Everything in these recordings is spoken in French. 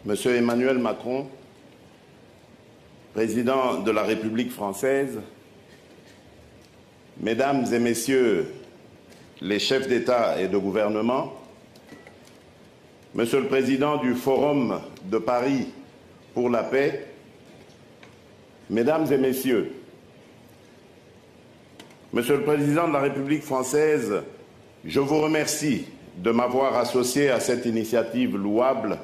Monsieur Emmanuel Macron, président de la République française, Mesdames et Messieurs les chefs d'État et de gouvernement, Monsieur le Président du Forum de Paris pour la paix, Mesdames et Messieurs, Monsieur le Président de la République française, je vous remercie de m'avoir associé à cette initiative louable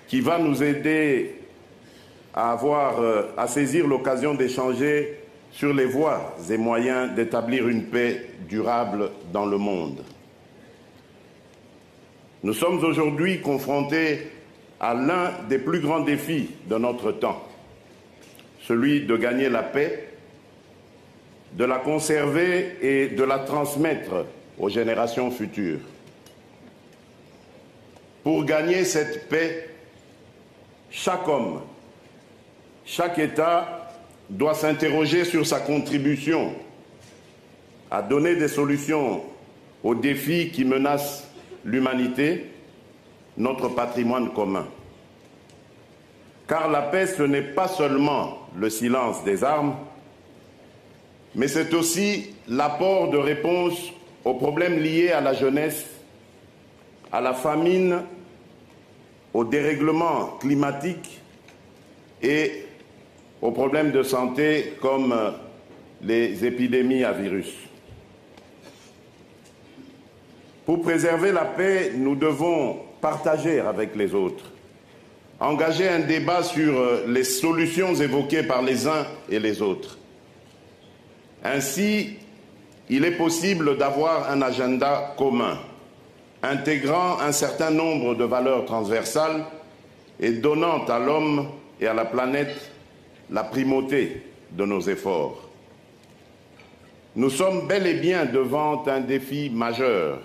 qui va nous aider à saisir l'occasion d'échanger sur les voies et moyens d'établir une paix durable dans le monde. Nous sommes aujourd'hui confrontés à l'un des plus grands défis de notre temps, celui de gagner la paix, de la conserver et de la transmettre aux générations futures. Pour gagner cette paix, chaque homme, chaque État doit s'interroger sur sa contribution à donner des solutions aux défis qui menacent l'humanité, notre patrimoine commun. Car la paix, ce n'est pas seulement le silence des armes, mais c'est aussi l'apport de réponses aux problèmes liés à la jeunesse, à la famine, au dérèglement climatique et aux problèmes de santé comme les épidémies à virus. Pour préserver la paix, nous devons partager avec les autres, engager un débat sur les solutions évoquées par les uns et les autres. Ainsi, il est possible d'avoir un agenda commun, intégrant un certain nombre de valeurs transversales et donnant à l'homme et à la planète la primauté de nos efforts. Nous sommes bel et bien devant un défi majeur